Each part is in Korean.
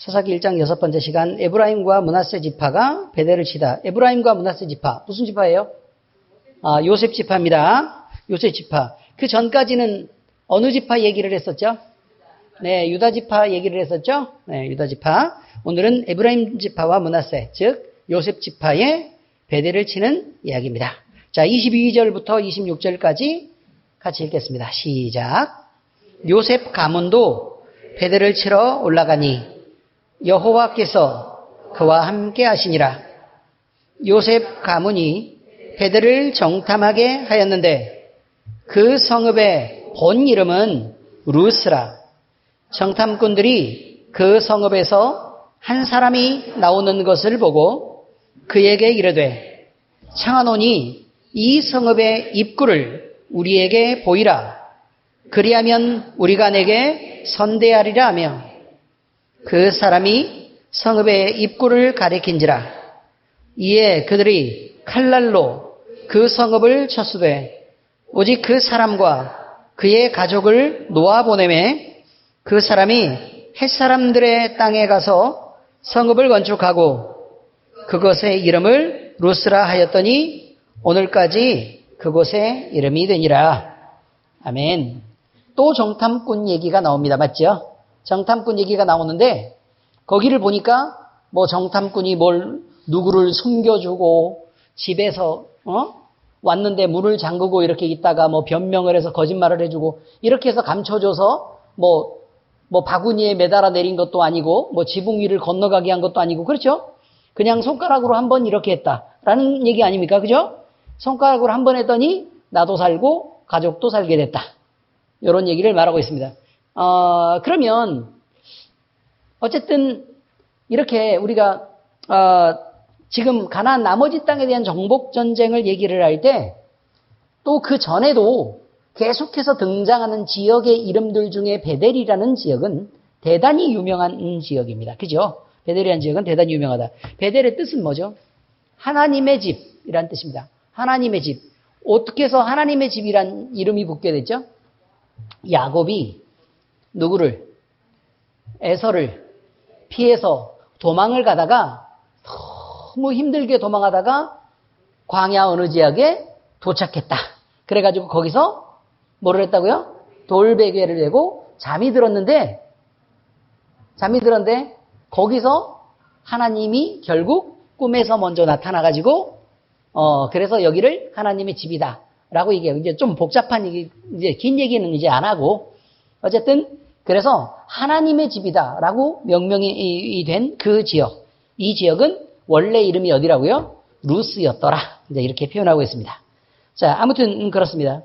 사사기 1장 6번째 시간, 에브라임과 므낫세 지파가 베델을 치다. 에브라임과 므낫세 지파, 무슨 지파예요? 요셉 지파입니다. 요셉 지파. 그 전까지는 어느 지파 얘기를 했었죠? 네, 유다 지파 얘기를 했었죠? 네, 유다 지파. 오늘은 에브라임 지파와 므낫세, 즉 요셉 지파의 베델을 치는 이야기입니다. 자, 22절부터 26절까지 같이 읽겠습니다. 시작. 요셉 가문도 베델을 치러 올라가니 여호와께서 그와 함께 하시니라. 요셉 가문이 베델을 정탐하게 하였는데 그 성읍의 본 이름은 루스라. 정탐꾼들이 그 성읍에서 한 사람이 나오는 것을 보고 그에게 이르되 창하노니 이 성읍의 입구를 우리에게 보이라. 그리하면 우리가 내게 선대하리라 하며 그 사람이 성읍의 입구를 가리킨지라. 이에 그들이 칼날로 그 성읍을 쳤으되 오직 그 사람과 그의 가족을 놓아보내매 그 사람이 햇사람들의 땅에 가서 성읍을 건축하고 그것의 이름을 루스라 하였더니 오늘까지 그곳의 이름이 되니라. 아멘. 또 정탐꾼 얘기가 나옵니다. 맞죠? 정탐꾼 얘기가 나오는데 거기를 보니까 뭐 정탐꾼이 누구를 숨겨주고 집에서 왔는데 문을 잠그고 이렇게 있다가 뭐 변명을 해서 거짓말을 해주고 이렇게 해서 감춰줘서 뭐 바구니에 매달아 내린 것도 아니고 뭐 지붕 위를 건너가게 한 것도 아니고 그렇죠? 그냥 손가락으로 한번 이렇게 했다라는 얘기 아닙니까? 그죠? 손가락으로 한번 했더니 나도 살고 가족도 살게 됐다. 이런 얘기를 말하고 있습니다. 그러면 어쨌든 이렇게 우리가 지금 가나안 나머지 땅에 대한 정복 전쟁을 얘기를 할 때 또 그 전에도 계속해서 등장하는 지역의 이름들 중에 베델이라는 지역은 대단히 유명한 지역입니다. 그죠? 베델이라는 지역은 대단히 유명하다. 베델의 뜻은 뭐죠? 하나님의 집이란 뜻입니다. 하나님의 집. 어떻게 해서 하나님의 집이란 이름이 붙게 됐죠? 야곱이 누구를? 에서를 피해서 도망을 가다가 너무 힘들게 도망하다가 광야 어느 지역에 도착했다. 그래가지고 거기서 뭐를 했다고요? 돌베개를 내고 잠이 들었는데 거기서 하나님이 결국 꿈에서 먼저 나타나가지고 그래서 여기를 하나님의 집이다. 라고 얘기해요. 이제 좀 복잡한 얘기, 이제 긴 얘기는 이제 안 하고, 어쨌든, 그래서 하나님의 집이다. 라고 명명이 된 그 지역. 이 지역은 원래 이름이 어디라고요? 루스였더라. 이제 이렇게 표현하고 있습니다. 자, 아무튼 그렇습니다.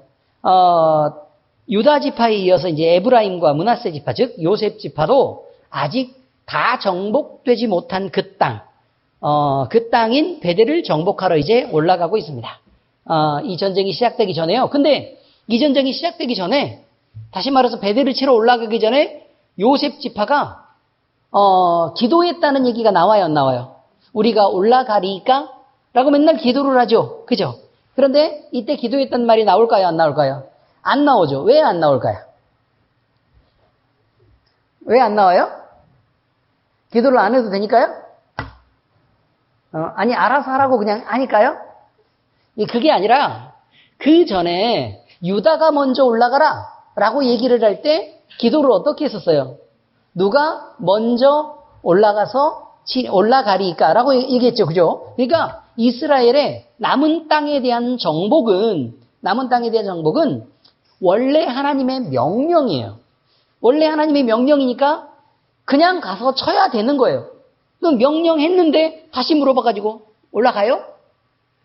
유다 지파에 이어서 이제 에브라임과 므낫세 지파, 즉, 요셉 지파도 아직 다 정복되지 못한 그 땅, 그 땅인 베델을 정복하러 이제 올라가고 있습니다. 이 전쟁이 시작되기 전에요. 근데 이 전쟁이 시작되기 전에 다시 말해서 베델을 치러 올라가기 전에 요셉 지파가 기도했다는 얘기가 나와요, 안 나와요? 우리가 올라가리까? 라고 맨날 기도를 하죠. 그죠? 그런데 이때 기도했단 말이 나올까요, 안 나올까요? 안 나오죠. 왜 안 나올까요? 왜 안 나와요? 기도를 안 해도 되니까요? 아니 알아서 하라고 그냥 하니까요? 그게 아니라 그 전에 유다가 먼저 올라가라 라고 얘기를 할 때 기도를 어떻게 했었어요? 누가 먼저 올라가리까 라고 얘기했죠. 그죠? 그러니까 이스라엘의 남은 땅에 대한 정복은 원래 하나님의 명령이에요. 원래 하나님의 명령이니까 그냥 가서 쳐야 되는 거예요. 그럼 명령했는데 다시 물어봐가지고 올라가요?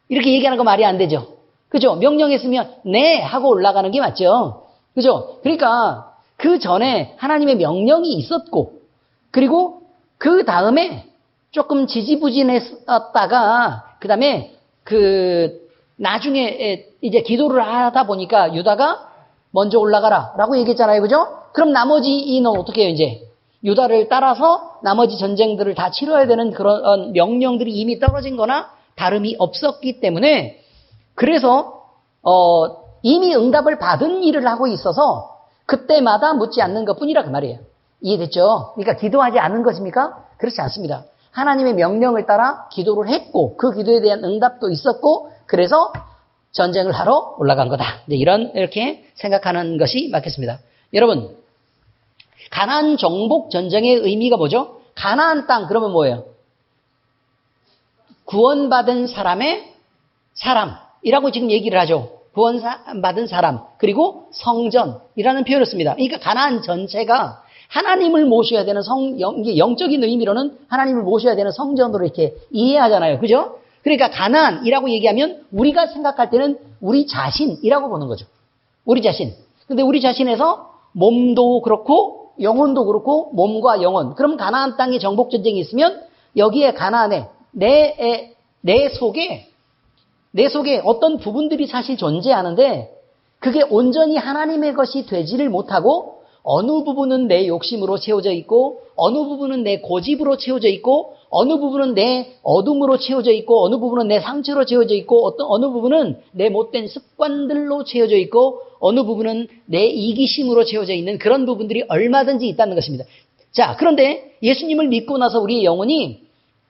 이렇게 얘기하는 거 말이 안 되죠. 그죠? 명령했으면 네 하고 올라가는 게 맞죠. 그죠? 그러니까 그 전에 하나님의 명령이 있었고 그리고 그 다음에 조금 지지부진했다가 그 다음에 나중에 이제 기도를 하다 보니까 유다가 먼저 올라가라 라고 얘기했잖아요. 그죠? 그럼 나머지 이는 어떻게 해요 이제? 유다를 따라서 나머지 전쟁들을 다 치러야 되는 그런 명령들이 이미 떨어진 거나 다름이 없었기 때문에 그래서 이미 응답을 받은 일을 하고 있어서 그때마다 묻지 않는 것뿐이라 그 말이에요. 이해됐죠? 그러니까 기도하지 않는 것입니까? 그렇지 않습니다. 하나님의 명령을 따라 기도를 했고 그 기도에 대한 응답도 있었고 그래서 전쟁을 하러 올라간 거다. 이렇게 생각하는 것이 맞겠습니다. 여러분, 가나안 정복 전쟁의 의미가 뭐죠? 가나안 땅 그러면 뭐예요? 구원받은 사람의 사람이라고 지금 얘기를 하죠. 구원받은 사람 그리고 성전이라는 표현을 씁니다. 그러니까 가나안 전체가 하나님을 모셔야 되는 영적인 의미로는 하나님을 모셔야 되는 성전으로 이렇게 이해하잖아요. 그죠? 그러니까 가나안이라고 얘기하면 우리가 생각할 때는 우리 자신이라고 보는 거죠. 우리 자신. 근데 우리 자신에서 몸도 그렇고 영혼도 그렇고 몸과 영혼. 그럼 가나안 땅에 정복 전쟁이 있으면 여기에 가나안에 내 속에 어떤 부분들이 사실 존재하는데 그게 온전히 하나님의 것이 되지를 못하고 어느 부분은 내 욕심으로 채워져 있고 어느 부분은 내 고집으로 채워져 있고 어느 부분은 내 어둠으로 채워져 있고 어느 부분은 내 상처로 채워져 있고 어느 부분은 내 못된 습관들로 채워져 있고 어느 부분은 내 이기심으로 채워져 있는 그런 부분들이 얼마든지 있다는 것입니다. 자, 그런데 예수님을 믿고 나서 우리의 영혼이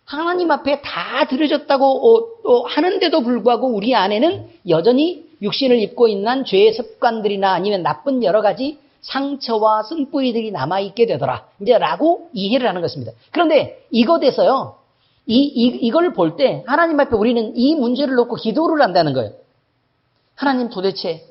하나님 앞에 다 드려졌다고 하는데도 불구하고 우리 안에는 여전히 육신을 입고 있는 죄의 습관들이나 아니면 나쁜 여러 가지 상처와 쓴뿌리들이 남아있게 되더라. 라고 이해를 하는 것입니다. 그런데 이것에서요, 이걸 볼 때 하나님 앞에 우리는 이 문제를 놓고 기도를 한다는 거예요. 하나님 도대체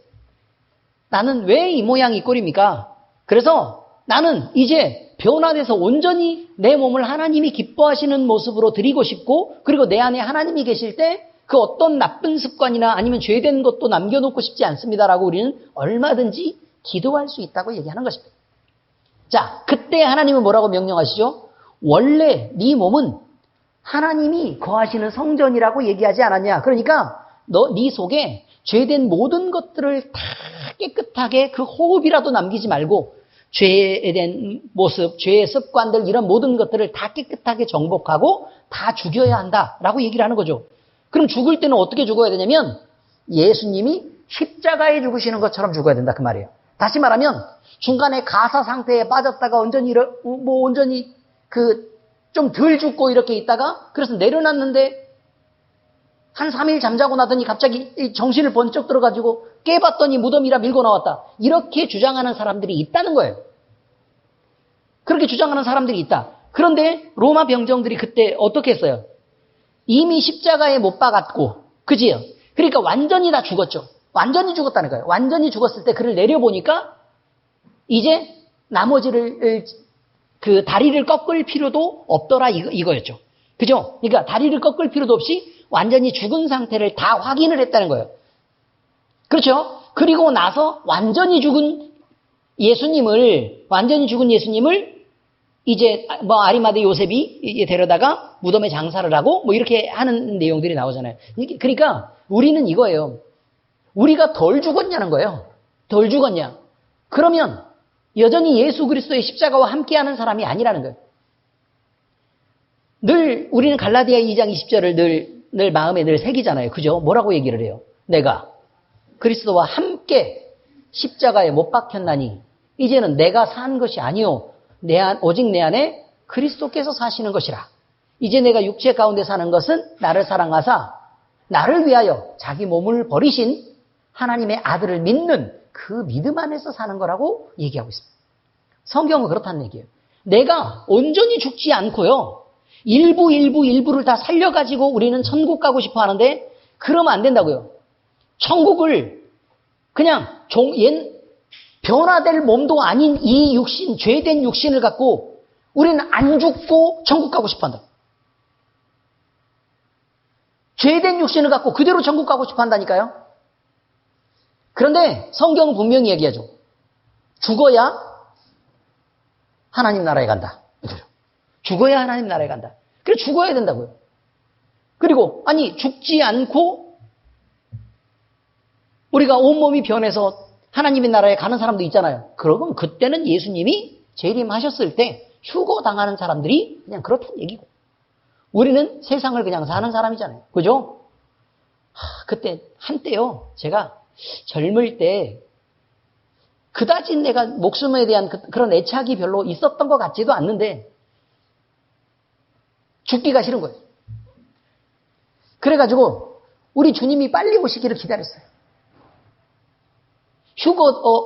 나는 왜 이 모양 이 꼴입니까? 그래서 나는 이제 변화돼서 온전히 내 몸을 하나님이 기뻐하시는 모습으로 드리고 싶고 그리고 내 안에 하나님이 계실 때 그 어떤 나쁜 습관이나 아니면 죄된 것도 남겨놓고 싶지 않습니다라고 우리는 얼마든지 기도할 수 있다고 얘기하는 것입니다. 자, 그때 하나님은 뭐라고 명령하시죠? 원래 네 몸은 하나님이 거하시는 성전이라고 얘기하지 않았냐? 그러니까 네 속에 죄된 모든 것들을 다 깨끗하게 그 호흡이라도 남기지 말고 죄에 대한 모습, 죄의 습관들 이런 모든 것들을 다 깨끗하게 정복하고 다 죽여야 한다라고 얘기를 하는 거죠. 그럼 죽을 때는 어떻게 죽어야 되냐면 예수님이 십자가에 죽으시는 것처럼 죽어야 된다 그 말이에요. 다시 말하면 중간에 가사 상태에 빠졌다가 온전히 좀 덜 죽고 이렇게 있다가 그래서 내려놨는데 한 3일 잠자고 나더니 갑자기 정신을 번쩍 들어가지고 깨봤더니 무덤이라 밀고 나왔다. 이렇게 주장하는 사람들이 있다는 거예요. 그렇게 주장하는 사람들이 있다. 그런데 로마 병정들이 그때 어떻게 했어요? 이미 십자가에 못 박았고, 그지요? 그러니까 완전히 다 죽었죠. 완전히 죽었다는 거예요. 완전히 죽었을 때 그를 내려보니까 이제 나머지를 그 다리를 꺾을 필요도 없더라 이거였죠. 그죠? 그러니까 다리를 꺾을 필요도 없이 완전히 죽은 상태를 다 확인을 했다는 거예요. 그렇죠? 그리고 나서 완전히 죽은 예수님을 이제 아리마대 요셉이 데려다가 무덤에 장사를 하고 이렇게 하는 내용들이 나오잖아요. 그러니까 우리는 이거예요. 우리가 덜 죽었냐는 거예요. 덜 죽었냐? 그러면 여전히 예수 그리스도의 십자가와 함께하는 사람이 아니라는 거예요. 늘 우리는 갈라디아 2장 20절을 늘 마음에 늘 새기잖아요. 그죠? 뭐라고 얘기를 해요? 내가 그리스도와 함께 십자가에 못 박혔나니 이제는 내가 산 것이 아니요 오직 내 안에 그리스도께서 사시는 것이라. 이제 내가 육체 가운데 사는 것은 나를 사랑하사 나를 위하여 자기 몸을 버리신 하나님의 아들을 믿는 그 믿음 안에서 사는 거라고 얘기하고 있습니다. 성경은 그렇다는 얘기예요. 내가 온전히 죽지 않고요. 일부를 다 살려가지고 우리는 천국 가고 싶어 하는데 그러면 안 된다고요. 천국을 그냥 변화될 몸도 아닌 이 육신, 죄된 육신을 갖고 우리는 안 죽고 천국 가고 싶어 한다. 죄된 육신을 갖고 그대로 천국 가고 싶어 한다니까요. 그런데 성경은 분명히 얘기하죠. 죽어야 하나님 나라에 간다. 죽어야 하나님 나라에 간다. 그래 죽어야 된다고요. 그리고 죽지 않고 우리가 온몸이 변해서 하나님의 나라에 가는 사람도 있잖아요. 그러면 그때는 예수님이 재림하셨을 때 휴거당하는 사람들이 그냥 그렇다는 얘기고 우리는 세상을 그냥 사는 사람이잖아요. 그죠? 그때 한때요. 제가 젊을 때 그다지 내가 목숨에 대한 그런 애착이 별로 있었던 것 같지도 않는데 죽기가 싫은 거예요. 그래가지고 우리 주님이 빨리 오시기를 기다렸어요.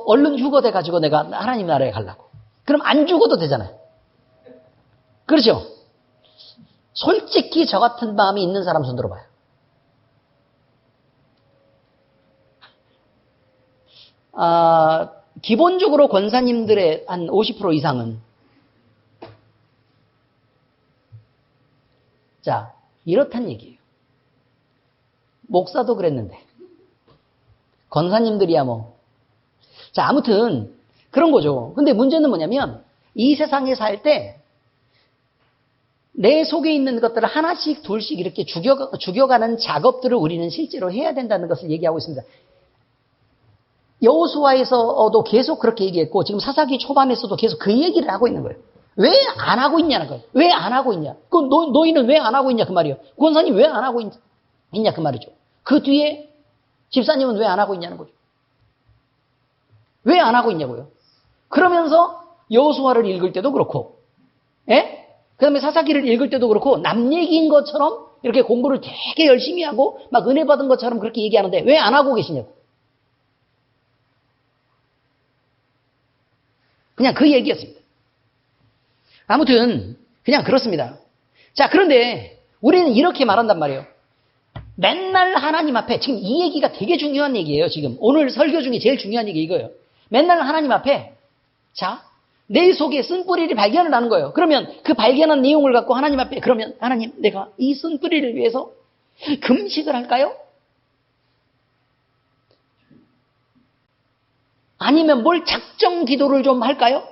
얼른 휴거돼가지고 내가 하나님 나라에 가려고. 그럼 안 죽어도 되잖아요. 그렇죠? 솔직히 저 같은 마음이 있는 사람 손 들어봐요. 기본적으로 권사님들의 한 50% 이상은 자, 이렇단 얘기예요. 목사도 그랬는데 권사님들이야 뭐. 자, 아무튼 그런 거죠. 근데 문제는 뭐냐면 이 세상에 살 때 내 속에 있는 것들을 하나씩 둘씩 이렇게 죽여가는 작업들을 우리는 실제로 해야 된다는 것을 얘기하고 있습니다. 여호수아에서도 계속 그렇게 얘기했고 지금 사사기 초반에서도 계속 그 얘기를 하고 있는 거예요. 왜 안 하고 있냐는 거예요. 왜 안 하고 있냐. 너희는 왜 안 하고 있냐 그 말이에요. 권사님 왜 안 하고 있냐 그 말이죠. 그 뒤에 집사님은 왜 안 하고 있냐는 거죠. 왜 안 하고 있냐고요. 그러면서 여호수아를 읽을 때도 그렇고 그 다음에 사사기를 읽을 때도 그렇고 남 얘기인 것처럼 이렇게 공부를 되게 열심히 하고 막 은혜 받은 것처럼 그렇게 얘기하는데 왜 안 하고 계시냐고. 그냥 그 얘기였습니다. 아무튼 그냥 그렇습니다. 자, 그런데 우리는 이렇게 말한단 말이에요. 맨날 하나님 앞에 지금 이 얘기가 되게 중요한 얘기예요. 지금 오늘 설교 중에 제일 중요한 얘기 이거예요. 맨날 하나님 앞에 자, 내 속에 쓴뿌리를 발견을 하는 거예요. 그러면 그 발견한 내용을 갖고 하나님 앞에 그러면 하나님 내가 이 쓴뿌리를 위해서 금식을 할까요? 아니면 뭘 작정 기도를 좀 할까요?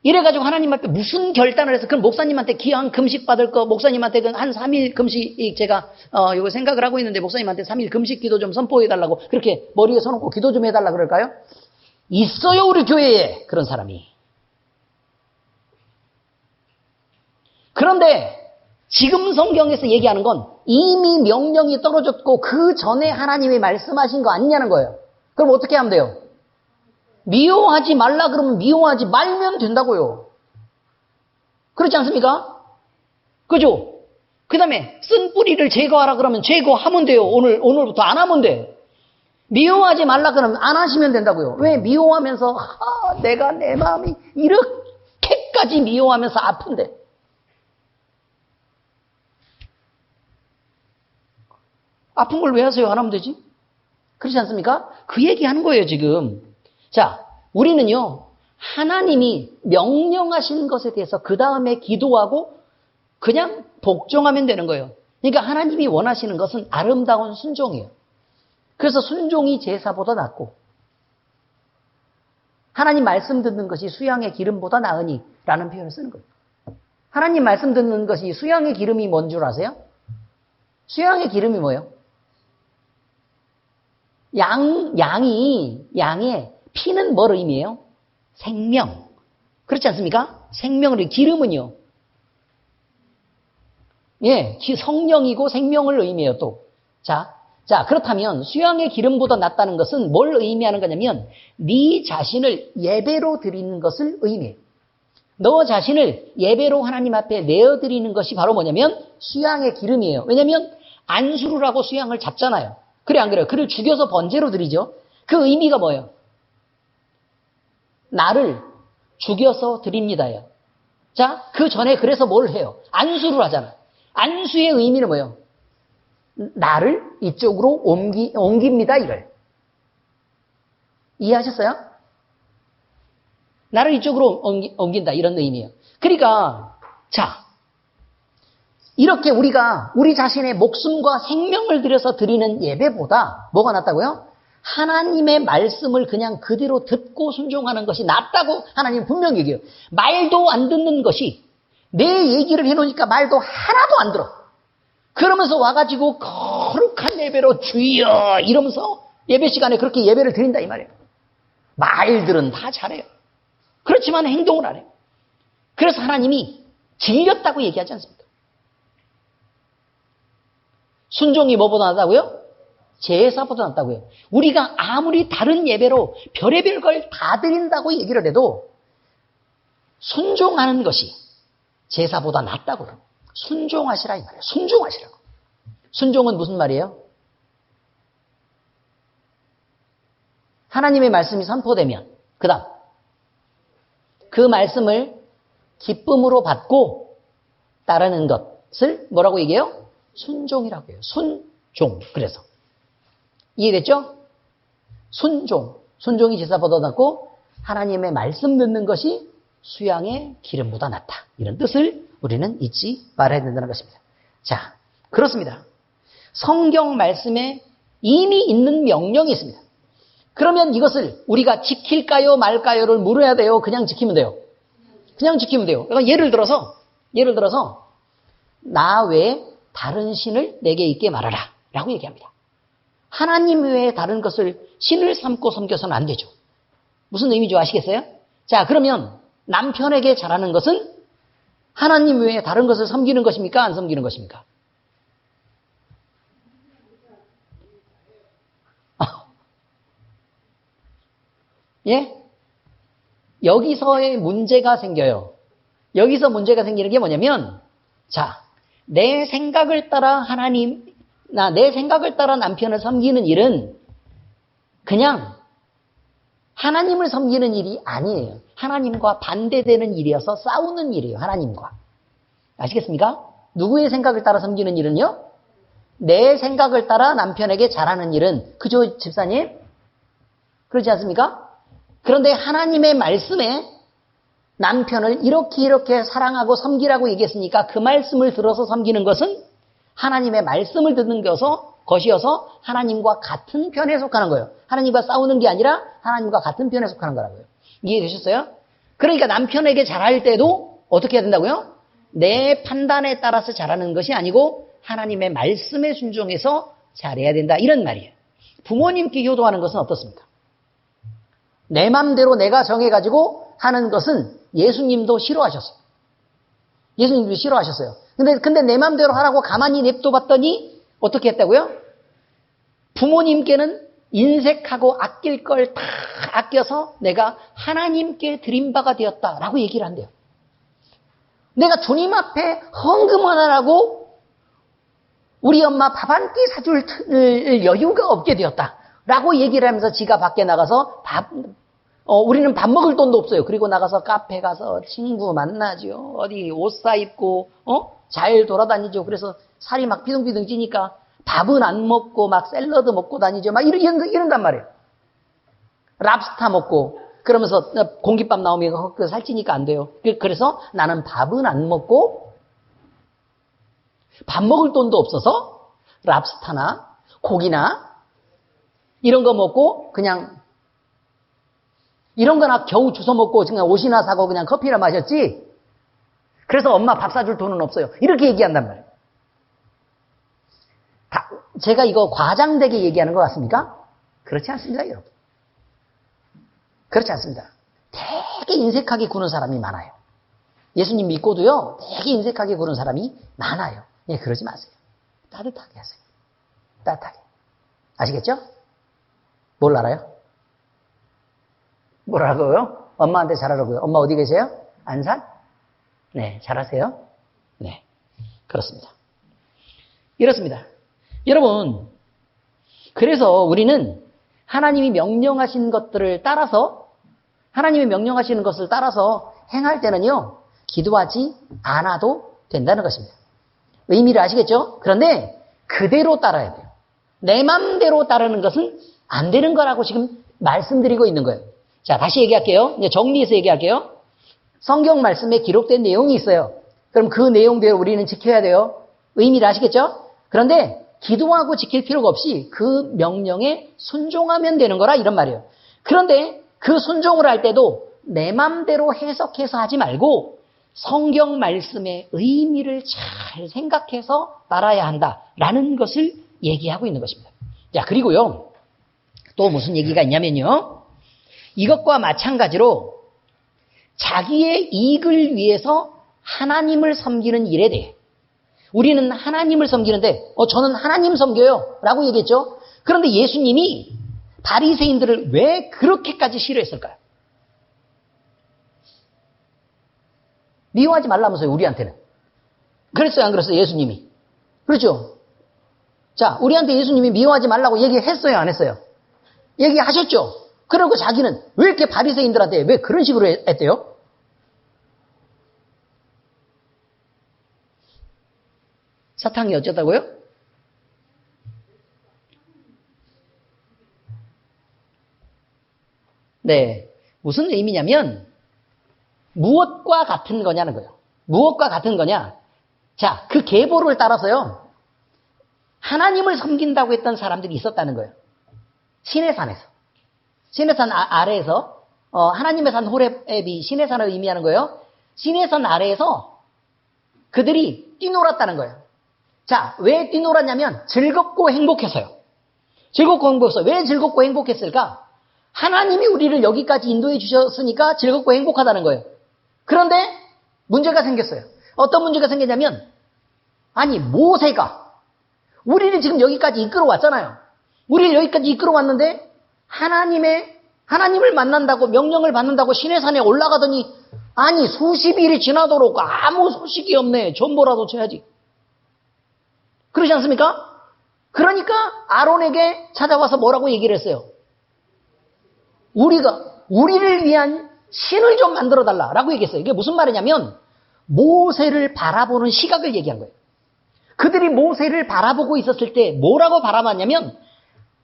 이래가지고 하나님 앞에 무슨 결단을 해서 그럼 목사님한테 기왕 금식 받을 거 목사님한테 한 3일 금식 제가 이거 생각을 하고 있는데 목사님한테 3일 금식 기도 좀 선포해달라고 그렇게 머리에 서놓고 기도 좀 해달라 그럴까요? 있어요 우리 교회에 그런 사람이. 그런데 지금 성경에서 얘기하는 건 이미 명령이 떨어졌고 그 전에 하나님이 말씀하신 거 아니냐는 거예요. 그럼 어떻게 하면 돼요? 미워하지 말라 그러면 미워하지 말면 된다고요. 그렇지 않습니까? 그죠? 그 다음에 쓴 뿌리를 제거하라 그러면 제거하면 돼요. 오늘부터 안 하면 돼. 미워하지 말라 그러면 안 하시면 된다고요. 왜? 미워하면서 내가 내 마음이 이렇게까지 미워하면서 아픈데 아픈 걸 왜 하세요? 안 하면 되지? 그렇지 않습니까? 그 얘기하는 거예요 지금. 자, 우리는요 하나님이 명령하신 것에 대해서 그 다음에 기도하고 그냥 복종하면 되는 거예요. 그러니까 하나님이 원하시는 것은 아름다운 순종이에요. 그래서 순종이 제사보다 낫고 하나님 말씀 듣는 것이 수양의 기름보다 나으니 라는 표현을 쓰는 거예요. 하나님 말씀 듣는 것이 수양의 기름이 뭔 줄 아세요? 수양의 기름이 뭐예요? 양의 피는 뭘 의미해요? 생명. 그렇지 않습니까? 생명을, 기름은요. 예, 성령이고 생명을 의미해요, 또. 자, 그렇다면 수양의 기름보다 낫다는 것은 뭘 의미하는 거냐면 네 자신을 예배로 드리는 것을 의미해요. 너 자신을 예배로 하나님 앞에 내어드리는 것이 바로 뭐냐면 수양의 기름이에요. 왜냐하면 안수를 하고 수양을 잡잖아요. 그래 안 그래요? 그를 죽여서 번제로 드리죠. 그 의미가 뭐예요? 나를 죽여서 드립니다요. 자, 그 전에 그래서 뭘 해요? 안수를 하잖아요. 안수의 의미는 뭐예요? 나를 이쪽으로 옮깁니다, 이걸. 이해하셨어요? 나를 이쪽으로 옮긴다, 이런 의미예요. 그러니까, 자, 이렇게 우리가 우리 자신의 목숨과 생명을 들여서 드리는 예배보다 뭐가 낫다고요? 하나님의 말씀을 그냥 그대로 듣고 순종하는 것이 낫다고 하나님 분명히 얘기해요. 말도 안 듣는 것이 내 얘기를 해놓으니까 말도 하나도 안 들어. 그러면서 와가지고 거룩한 예배로 주여 이러면서 예배 시간에 그렇게 예배를 드린다 이 말이에요. 말들은 다 잘해요. 그렇지만 행동을 안 해요. 그래서 하나님이 질렸다고 얘기하지 않습니까? 순종이 뭐보다 낫다고요? 제사보다 낫다고요. 우리가 아무리 다른 예배로 별의별 걸 다 드린다고 얘기를 해도 순종하는 것이 제사보다 낫다고요. 순종하시라 이 말이에요. 순종하시라고. 순종은 무슨 말이에요? 하나님의 말씀이 선포되면 그 다음 그 말씀을 기쁨으로 받고 따르는 것을 뭐라고 얘기해요? 순종이라고 해요. 순종. 그래서 이해됐죠? 순종. 순종이 제사보다 낫고 하나님의 말씀 듣는 것이 수양의 기름보다 낫다. 이런 뜻을 우리는 잊지 말아야 된다는 것입니다. 자, 그렇습니다. 성경 말씀에 이미 있는 명령이 있습니다. 그러면 이것을 우리가 지킬까요 말까요를 물어야 돼요? 그냥 지키면 돼요? 그냥 지키면 돼요. 그러니까 예를 들어서 나 외에 다른 신을 내게 있게 말하라 라고 얘기합니다. 하나님 외에 다른 것을 신을 삼고 섬겨서는 안 되죠. 무슨 의미인지 아시겠어요? 자, 그러면 남편에게 잘하는 것은 하나님 외에 다른 것을 섬기는 것입니까? 안 섬기는 것입니까? 예? 여기서의 문제가 생겨요. 여기서 문제가 생기는 게 뭐냐면, 자, 내 생각을 따라 내 생각을 따라 남편을 섬기는 일은 그냥 하나님을 섬기는 일이 아니에요. 하나님과 반대되는 일이어서 싸우는 일이에요. 하나님과. 아시겠습니까? 누구의 생각을 따라 섬기는 일은요? 내 생각을 따라 남편에게 잘하는 일은, 그죠, 집사님? 그렇지 않습니까? 그런데 하나님의 말씀에 남편을 이렇게 사랑하고 섬기라고 얘기했으니까 그 말씀을 들어서 섬기는 것은 하나님의 말씀을 듣는 것이어서 하나님과 같은 편에 속하는 거예요. 하나님과 싸우는 게 아니라 하나님과 같은 편에 속하는 거라고요. 이해되셨어요? 그러니까 남편에게 잘할 때도 어떻게 해야 된다고요? 내 판단에 따라서 잘하는 것이 아니고 하나님의 말씀에 순종해서 잘해야 된다. 이런 말이에요. 부모님께 효도하는 것은 어떻습니까? 내 맘대로 내가 정해가지고 하는 것은 예수님도 싫어하셨어요. 예수님도 싫어하셨어요. 근데 내 맘대로 하라고 가만히 냅둬봤더니 어떻게 했다고요? 부모님께는 인색하고 아낄 걸 다 아껴서 내가 하나님께 드린 바가 되었다라고 얘기를 한대요. 내가 주님 앞에 헌금 하나라고 우리 엄마 밥 한 끼 사줄 여유가 없게 되었다라고 얘기를 하면서 지가 밖에 나가서 우리는 밥 먹을 돈도 없어요. 그리고 나가서 카페 가서 친구 만나죠. 어디 옷 사입고 잘 돌아다니죠. 그래서 살이 막 비둥비둥 찌니까 밥은 안 먹고 막 샐러드 먹고 다니죠. 막 이런단 말이에요. 랍스타 먹고 그러면서 공깃밥 나오면 살찌니까 안 돼요. 그래서 나는 밥은 안 먹고 밥 먹을 돈도 없어서 랍스타나 고기나 이런 거 먹고 그냥 이런 거나 겨우 주워 먹고 그냥 옷이나 사고 그냥 커피나 마셨지. 그래서 엄마 밥 사줄 돈은 없어요. 이렇게 얘기한단 말이에요. 제가 이거 과장되게 얘기하는 것 같습니까? 그렇지 않습니다, 여러분. 그렇지 않습니다. 되게 인색하게 구는 사람이 많아요. 예수님 믿고도요, 되게 인색하게 구는 사람이 많아요. 예, 그러지 마세요. 따뜻하게 하세요. 따뜻하게. 아시겠죠? 뭘 알아요? 뭐라고요? 엄마한테 잘하라고요. 엄마 어디 계세요? 안산? 네, 잘하세요. 네, 그렇습니다. 이렇습니다. 여러분, 그래서 우리는 하나님이 명령하신 것들을 따라서, 하나님이 명령하시는 것을 따라서 행할 때는요, 기도하지 않아도 된다는 것입니다. 의미를 아시겠죠? 그런데 그대로 따라야 돼요. 내 맘대로 따르는 것은 안 되는 거라고 지금 말씀드리고 있는 거예요. 자, 다시 얘기할게요. 이제 정리해서 얘기할게요. 성경 말씀에 기록된 내용이 있어요. 그럼 그 내용대로 우리는 지켜야 돼요. 의미를 아시겠죠? 그런데 기도하고 지킬 필요가 없이 그 명령에 순종하면 되는 거라 이런 말이에요. 그런데 그 순종을 할 때도 내 맘대로 해석해서 하지 말고 성경 말씀의 의미를 잘 생각해서 따라야 한다라는 것을 얘기하고 있는 것입니다. 자, 그리고요. 또 무슨 얘기가 있냐면요. 이것과 마찬가지로 자기의 이익을 위해서 하나님을 섬기는 일에 대해 우리는 하나님을 섬기는데 저는 하나님 섬겨요 라고 얘기했죠. 그런데 예수님이 바리새인들을 왜 그렇게까지 싫어했을까요? 미워하지 말라면서요, 우리한테는. 그랬어요, 안 그랬어요, 예수님이? 그렇죠? 자, 우리한테 예수님이 미워하지 말라고 얘기했어요, 안 했어요? 얘기하셨죠? 그러고 자기는 왜 이렇게 바리새인들한테 왜 그런 식으로 했대요? 사탕이 어쩌다고요? 네. 무슨 의미냐면, 무엇과 같은 거냐는 거예요. 무엇과 같은 거냐? 자, 그 계보를 따라서요, 하나님을 섬긴다고 했던 사람들이 있었다는 거예요. 시내산에서. 시내산 아래에서, 하나님의 산 호렙이 시내산을 의미하는 거예요. 시내산 아래에서 그들이 뛰놀았다는 거예요. 자, 왜 뛰놀았냐면 즐겁고 행복해서요. 즐겁고 행복해서. 왜 즐겁고 행복했을까? 하나님이 우리를 여기까지 인도해 주셨으니까 즐겁고 행복하다는 거예요. 그런데 문제가 생겼어요. 어떤 문제가 생겼냐면, 아니, 모세가 우리를 지금 여기까지 이끌어 왔잖아요. 우리를 여기까지 이끌어 왔는데 하나님을 만난다고 명령을 받는다고 시내산에 올라가더니 아니 수십 일이 지나도록 아무 소식이 없네. 전보라도 쳐야지. 그러지 않습니까? 그러니까 아론에게 찾아와서 뭐라고 얘기를 했어요? 우리를 위한 신을 좀 만들어달라라고 얘기했어요. 이게 무슨 말이냐면 모세를 바라보는 시각을 얘기한 거예요. 그들이 모세를 바라보고 있었을 때 뭐라고 바라봤냐면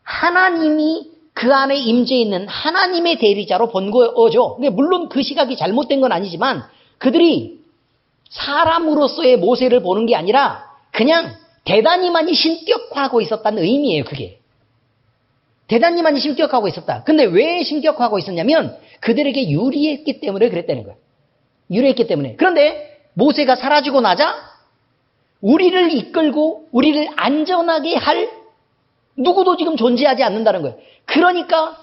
하나님이 그 안에 임재 있는 하나님의 대리자로 본 거죠. 근데 물론 그 시각이 잘못된 건 아니지만 그들이 사람으로서의 모세를 보는 게 아니라 그냥 대단히 많이 신격화하고 있었다는 의미예요, 그게. 대단히 많이 신격화하고 있었다. 근데 왜 신격화하고 있었냐면 그들에게 유리했기 때문에 그랬다는 거예요. 유리했기 때문에. 그런데 모세가 사라지고 나자 우리를 이끌고 우리를 안전하게 할 누구도 지금 존재하지 않는다는 거예요. 그러니까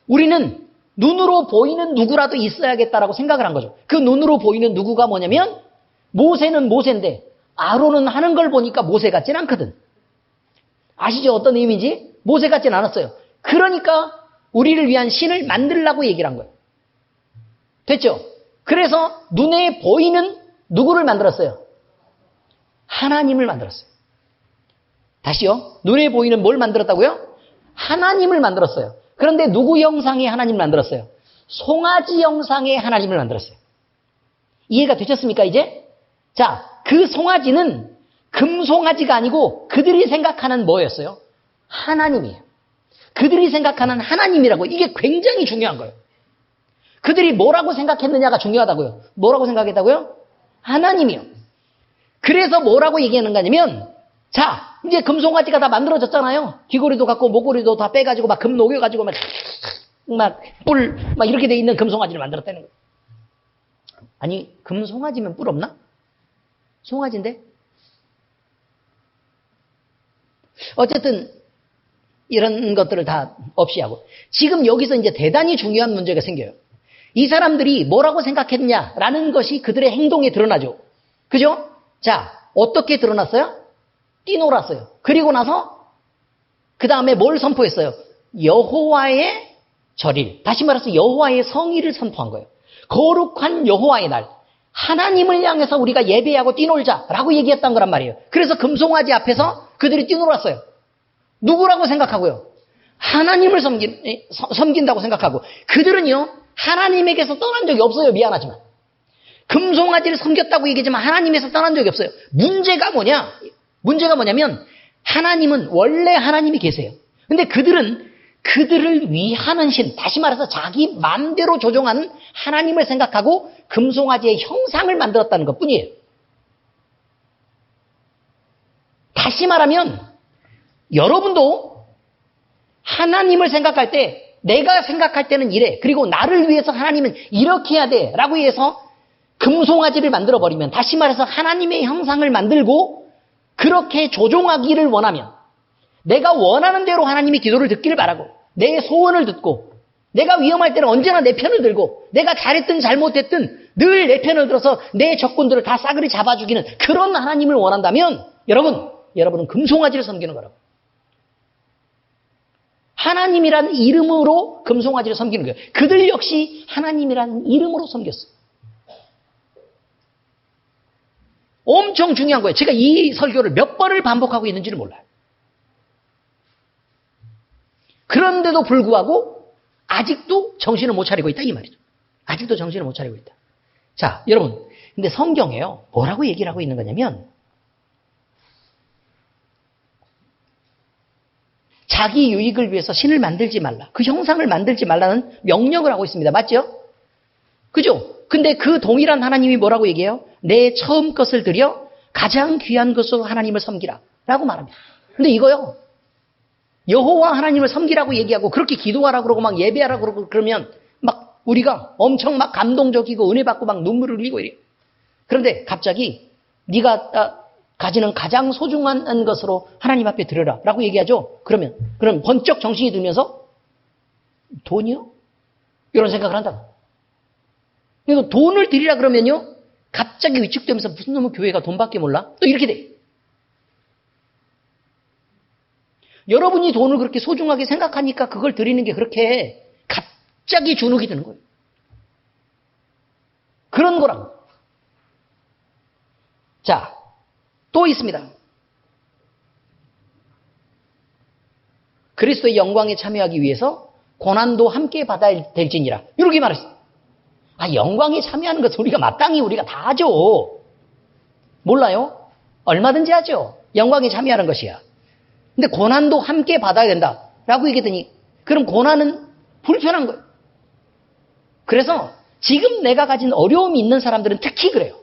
우리는 눈으로 보이는 누구라도 있어야겠다라고 생각을 한 거죠. 그 눈으로 보이는 누구가 뭐냐면 모세는 모세인데 아론은 하는 걸 보니까 모세 같진 않거든. 아시죠? 어떤 의미인지? 모세 같진 않았어요. 그러니까 우리를 위한 신을 만들라고 얘기를 한 거예요. 됐죠? 그래서 눈에 보이는 누구를 만들었어요? 하나님을 만들었어요. 다시요. 눈에 보이는 뭘 만들었다고요? 하나님을 만들었어요. 그런데 누구 형상의 하나님을 만들었어요? 송아지 형상의 하나님을 만들었어요. 이해가 되셨습니까, 이제? 자, 그 송아지는 금송아지가 아니고 그들이 생각하는 뭐였어요? 하나님이에요. 그들이 생각하는 하나님이라고. 이게 굉장히 중요한 거예요. 그들이 뭐라고 생각했느냐가 중요하다고요. 뭐라고 생각했다고요? 하나님이요. 그래서 뭐라고 얘기하는가 하냐면, 자, 이제 금송아지가 다 만들어졌잖아요. 귀고리도 갖고 목걸이도 다 빼가지고 막 금 녹여가지고 막 이렇게 돼 있는 금송아지를 만들었다는 거예요. 아니, 금송아지면 뿔 없나? 송아지인데? 어쨌든 이런 것들을 다 없이 하고 지금 여기서 이제 대단히 중요한 문제가 생겨요. 이 사람들이 뭐라고 생각했냐라는 것이 그들의 행동에 드러나죠. 그죠? 자, 어떻게 드러났어요? 뛰놀았어요. 그리고 나서 그 다음에 뭘 선포했어요? 여호와의 절일. 다시 말해서 여호와의 성의를 선포한 거예요. 거룩한 여호와의 날. 하나님을 향해서 우리가 예배하고 뛰놀자라고 얘기했던 거란 말이에요. 그래서 금송아지 앞에서 그들이 뛰놀았어요. 누구라고 생각하고요? 하나님을 섬긴다고 생각하고 그들은요 하나님에게서 떠난 적이 없어요. 미안하지만 금송아지를 섬겼다고 얘기하지만 하나님에서 떠난 적이 없어요. 문제가 뭐냐면 하나님은 원래 하나님이 계세요. 근데 그들은 그들을 위하는 신, 다시 말해서 자기 마음대로 조종하는 하나님을 생각하고 금송아지의 형상을 만들었다는 것뿐이에요. 다시 말하면 여러분도 하나님을 생각할 때 내가 생각할 때는 이래. 그리고 나를 위해서 하나님은 이렇게 해야 돼 라고 해서 금송아지를 만들어버리면 다시 말해서 하나님의 형상을 만들고 그렇게 조종하기를 원하면 내가 원하는 대로 하나님이 기도를 듣기를 바라고 내 소원을 듣고 내가 위험할 때는 언제나 내 편을 들고 내가 잘했든 잘못했든 늘 내 편을 들어서 내 적군들을 다 싸그리 잡아주기는 그런 하나님을 원한다면 여러분은 금송아지를 섬기는 거라고. 하나님이라는 이름으로 금송아지를 섬기는 거예요. 그들 역시 하나님이라는 이름으로 섬겼어요. 엄청 중요한 거예요. 제가 이 설교를 몇 번을 반복하고 있는지를 몰라요. 그런데도 불구하고 아직도 정신을 못 차리고 있다 이 말이죠. 아직도 정신을 못 차리고 있다. 자, 여러분, 근데 성경에요. 뭐라고 얘기를 하고 있는 거냐면 자기 유익을 위해서 신을 만들지 말라. 그 형상을 만들지 말라는 명령을 하고 있습니다. 맞죠? 그죠? 근데 그 동일한 하나님이 뭐라고 얘기해요? 내 처음 것을 들여 가장 귀한 것으로 하나님을 섬기라 라고 말합니다. 근데 이거요. 여호와 하나님을 섬기라고 얘기하고 그렇게 기도하라고 그러고 막 예배하라고 그러고 그러면 막 우리가 엄청 막 감동적이고 은혜 받고 막 눈물을 흘리고 이래요. 그런데 갑자기 네가 가지는 가장 소중한 것으로 하나님 앞에 드려라 라고 얘기하죠. 그럼 번쩍 정신이 들면서 돈이요? 이런 생각을 한다. 그리고 돈을 드리라 그러면요. 갑자기 위축되면서 무슨 놈의 교회가 돈밖에 몰라? 또 이렇게 돼. 여러분이 돈을 그렇게 소중하게 생각하니까 그걸 드리는 게 그렇게 갑자기 주눅이 드는 거예요. 그런 거라고. 자, 또 있습니다. 그리스도의 영광에 참여하기 위해서 고난도 함께 받아야 될지니라. 이렇게 말했어요. 영광에 참여하는 것은 우리가 마땅히 우리가 다 하죠. 몰라요? 얼마든지 하죠. 영광에 참여하는 것이야. 근데 고난도 함께 받아야 된다라고 얘기했더니 그럼 고난은 불편한 거예요. 그래서 지금 내가 가진 어려움이 있는 사람들은 특히 그래요.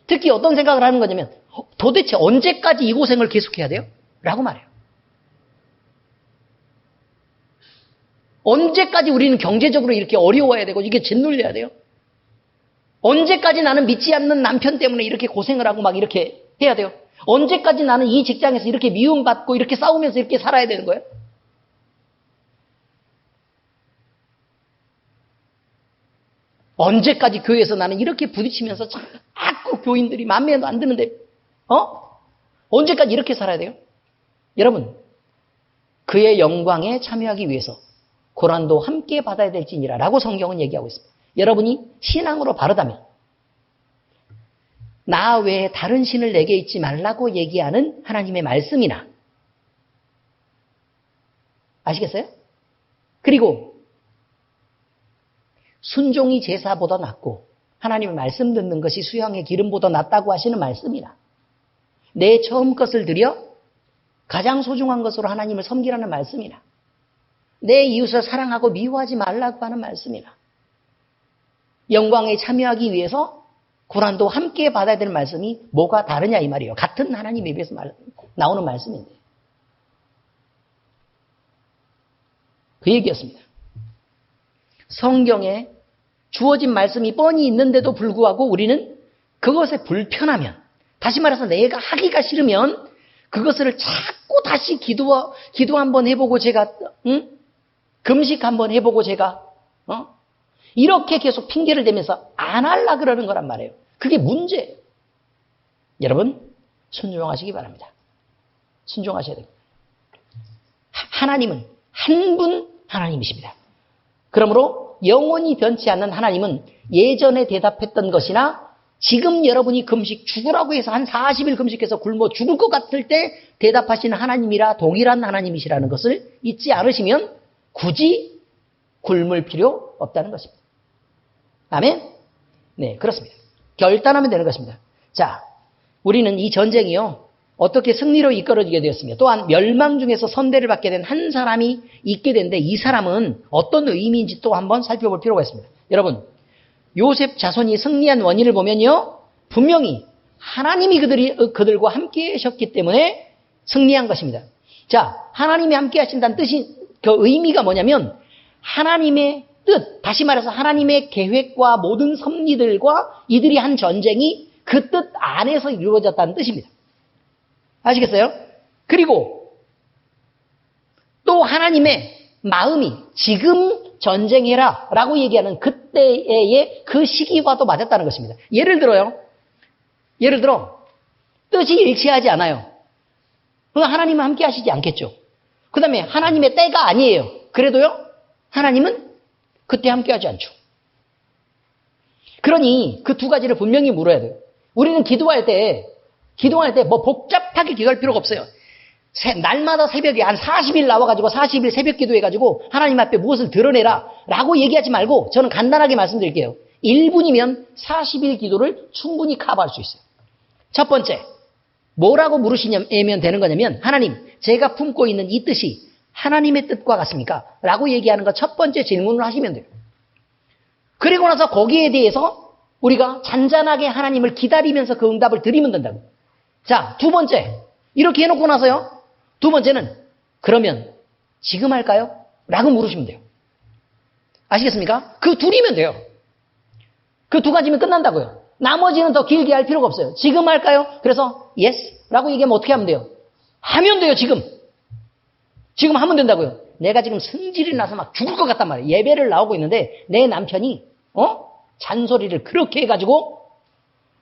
특히 어떤 생각을 하는 거냐면 도대체 언제까지 이 고생을 계속해야 돼요? 라고 말해요. 언제까지 우리는 경제적으로 이렇게 어려워야 되고 이게 짓눌려야 돼요? 언제까지 나는 믿지 않는 남편 때문에 이렇게 고생을 하고 막 이렇게 해야 돼요? 언제까지 나는 이 직장에서 이렇게 미움받고 이렇게 싸우면서 이렇게 살아야 되는 거예요? 언제까지 교회에서 나는 이렇게 부딪히면서 자꾸 교인들이 마음에도 안 드는데 언제까지 이렇게 살아야 돼요? 여러분, 그의 영광에 참여하기 위해서 고난도 함께 받아야 될지니라 라고 성경은 얘기하고 있습니다. 여러분이 신앙으로 바르다면 나 외에 다른 신을 내게 잊지 말라고 얘기하는 하나님의 말씀이나 아시겠어요? 그리고 순종이 제사보다 낫고 하나님의 말씀 듣는 것이 수양의 기름보다 낫다고 하시는 말씀이나 내 처음 것을 들여 가장 소중한 것으로 하나님을 섬기라는 말씀이나 내 이웃을 사랑하고 미워하지 말라고 하는 말씀이나 영광에 참여하기 위해서 고난도 함께 받아야 될 말씀이 뭐가 다르냐 이 말이에요. 같은 하나님에 비해서 나오는 말씀인데 그 얘기였습니다. 성경에 주어진 말씀이 뻔히 있는데도 불구하고 우리는 그것에 불편하면 다시 말해서 내가 하기가 싫으면 그것을 자꾸 다시 기도 한번 해보고 제가 금식 한번 해보고 제가 이렇게 계속 핑계를 대면서 안 하려고 그러는 거란 말이에요. 그게 문제예요. 여러분 순종하시기 바랍니다. 순종하셔야 됩니다. 하나님은 한 분 하나님이십니다. 그러므로 영원히 변치 않는 하나님은 예전에 대답했던 것이나 지금 여러분이 금식 죽으라고 해서 한 40일 금식해서 굶어 죽을 것 같을 때 대답하시는 하나님이라 동일한 하나님이시라는 것을 잊지 않으시면 굳이 굶을 필요 없다는 것입니다. 아멘? 네, 그렇습니다. 결단하면 되는 것입니다. 자, 우리는 이 전쟁이요. 어떻게 승리로 이끌어지게 되었습니다. 또한 멸망 중에서 선대를 받게 된 한 사람이 있게 되는데 이 사람은 어떤 의미인지 또 한번 살펴볼 필요가 있습니다. 여러분, 요셉 자손이 승리한 원인을 보면요. 분명히 하나님이 그들과 함께 하셨기 때문에 승리한 것입니다. 자, 하나님이 함께 하신다는 뜻이 그 의미가 뭐냐면 하나님의 뜻, 다시 말해서 하나님의 계획과 모든 섭리들과 이들이 한 전쟁이 그 뜻 안에서 이루어졌다는 뜻입니다. 아시겠어요? 그리고 또 하나님의 마음이 지금 전쟁해라 라고 얘기하는 그때의 그 시기와도 맞았다는 것입니다. 예를 들어 뜻이 일치하지 않아요. 그럼 하나님은 함께 하시지 않겠죠. 그 다음에 하나님의 때가 아니에요. 그래도요, 하나님은 그때 함께하지 않죠. 그러니 그 두 가지를 분명히 물어야 돼요. 우리는 기도할 때 뭐 복잡하게 기도할 필요가 없어요. 날마다 새벽에 한 40일 나와가지고 40일 새벽 기도해가지고 하나님 앞에 무엇을 드러내라 라고 얘기하지 말고 저는 간단하게 말씀드릴게요. 1분이면 40일 기도를 충분히 커버할 수 있어요. 첫 번째, 뭐라고 물으시면 되는 거냐면, 하나님, 제가 품고 있는 이 뜻이 하나님의 뜻과 같습니까? 라고 얘기하는 거 첫 번째 질문을 하시면 돼요. 그리고 나서 거기에 대해서 우리가 잔잔하게 하나님을 기다리면서 그 응답을 드리면 된다고. 자, 두 번째, 이렇게 해놓고 나서요, 두 번째는 그러면 지금 할까요? 라고 물으시면 돼요. 아시겠습니까? 그 둘이면 돼요. 그 두 가지면 끝난다고요. 나머지는 더 길게 할 필요가 없어요. 지금 할까요? 그래서 yes 라고 얘기하면 어떻게 하면 돼요? 하면 돼요. 지금 하면 된다고요. 내가 지금 승질이 나서 막 죽을 것 같단 말이에요. 예배를 나오고 있는데 내 남편이 잔소리를 그렇게 해가지고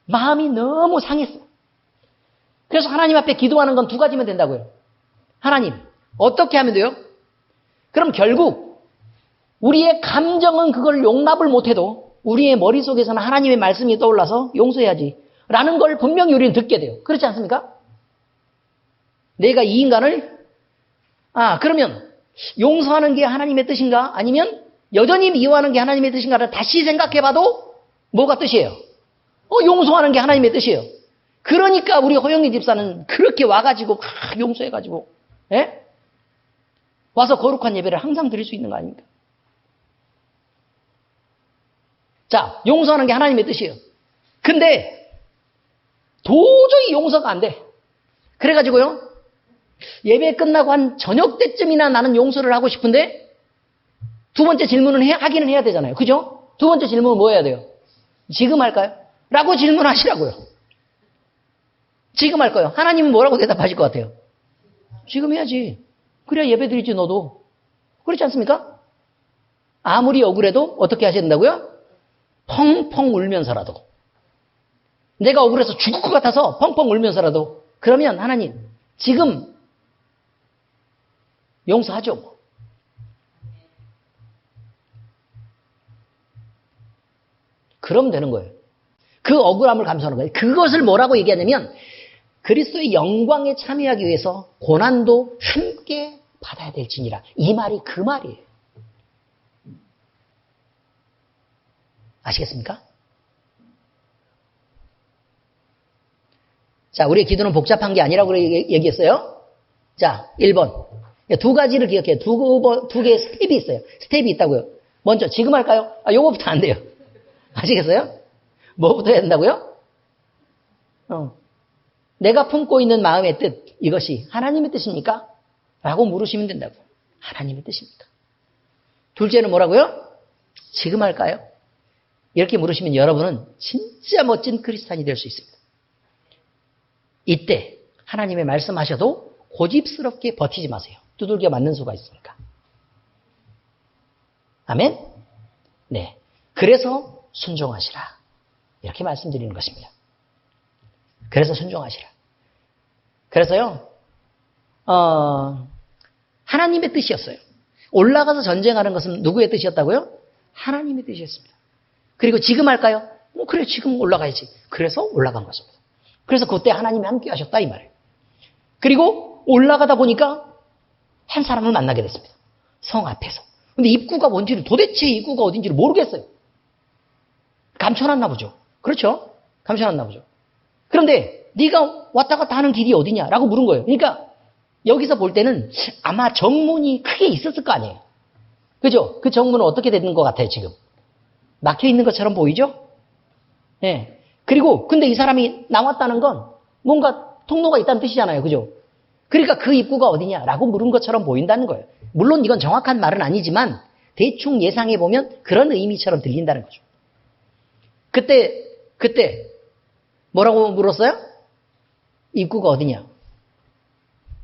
마음이 너무 상했어. 그래서 하나님 앞에 기도하는 건 두 가지면 된다고요. 하나님, 어떻게 하면 돼요? 그럼 결국 우리의 감정은 그걸 용납을 못해도 우리의 머릿속에서는 하나님의 말씀이 떠올라서 용서해야지 라는 걸 분명히 우리는 듣게 돼요. 그렇지 않습니까? 내가 이 인간을 그러면 용서하는 게 하나님의 뜻인가? 아니면 여전히 미워하는 게 하나님의 뜻인가를 다시 생각해봐도 뭐가 뜻이에요? 용서하는 게 하나님의 뜻이에요. 그러니까 우리 허영희 집사는 그렇게 와가지고 용서해가지고 와서 거룩한 예배를 항상 드릴 수 있는 거 아닙니까? 자, 용서하는 게 하나님의 뜻이에요. 근데 도저히 용서가 안 돼. 그래가지고요, 예배 끝나고 한 저녁 때쯤이나 나는 용서를 하고 싶은데 두 번째 질문은 하기는 해야 되잖아요. 그죠? 두 번째 질문은 뭐 해야 돼요? 지금 할까요? 라고 질문하시라고요. 지금 할 거예요. 하나님은 뭐라고 대답하실 것 같아요? 지금 해야지. 그래야 예배 드리지 너도. 그렇지 않습니까? 아무리 억울해도 어떻게 하셔야 된다고요? 펑펑 울면서라도. 내가 억울해서 죽을 것 같아서 펑펑 울면서라도. 그러면 하나님 지금 용서하죠. 뭐. 그러면 되는 거예요. 그 억울함을 감수하는 거예요. 그것을 뭐라고 얘기하냐면 그리스도의 영광에 참여하기 위해서 고난도 함께 받아야 될지니라. 이 말이 그 말이에요. 아시겠습니까? 자, 우리의 기도는 복잡한 게 아니라고 얘기했어요. 자, 1번. 두 가지를 기억해요. 두 개의 스텝이 있어요. 스텝이 있다고요. 먼저, 지금 할까요? 요거부터 안 돼요. 아시겠어요? 뭐부터 해야 된다고요? 내가 품고 있는 마음의 뜻, 이것이 하나님의 뜻입니까? 라고 물으시면 된다고. 하나님의 뜻입니까? 둘째는 뭐라고요? 지금 할까요? 이렇게 물으시면 여러분은 진짜 멋진 크리스찬이 될 수 있습니다. 이때 하나님의 말씀하셔도 고집스럽게 버티지 마세요. 두들겨 맞는 수가 있으니까. 아멘? 네. 그래서 순종하시라. 이렇게 말씀드리는 것입니다. 그래서 순종하시라. 그래서요, 하나님의 뜻이었어요. 올라가서 전쟁하는 것은 누구의 뜻이었다고요? 하나님의 뜻이었습니다. 그리고 지금 할까요? 그래, 지금 올라가야지. 그래서 올라간 것입니다. 그래서 그때 하나님이 함께 하셨다, 이 말이에요. 그리고 올라가다 보니까 한 사람을 만나게 됐습니다. 성 앞에서. 근데 입구가 뭔지를, 도대체 입구가 어딘지를 모르겠어요. 감춰놨나 보죠. 그렇죠? 감춰놨나 보죠. 그런데 네가 왔다 갔다 하는 길이 어디냐라고 물은 거예요. 그러니까 여기서 볼 때는 아마 정문이 크게 있었을 거 아니에요. 그죠? 그 정문은 어떻게 되는 것 같아요, 지금? 막혀 있는 것처럼 보이죠? 예. 그리고 근데 이 사람이 나왔다는 건 뭔가 통로가 있다는 뜻이잖아요. 그죠? 그러니까 그 입구가 어디냐라고 물은 것처럼 보인다는 거예요. 물론 이건 정확한 말은 아니지만 대충 예상해 보면 그런 의미처럼 들린다는 거죠. 그때 뭐라고 물었어요? 입구가 어디냐?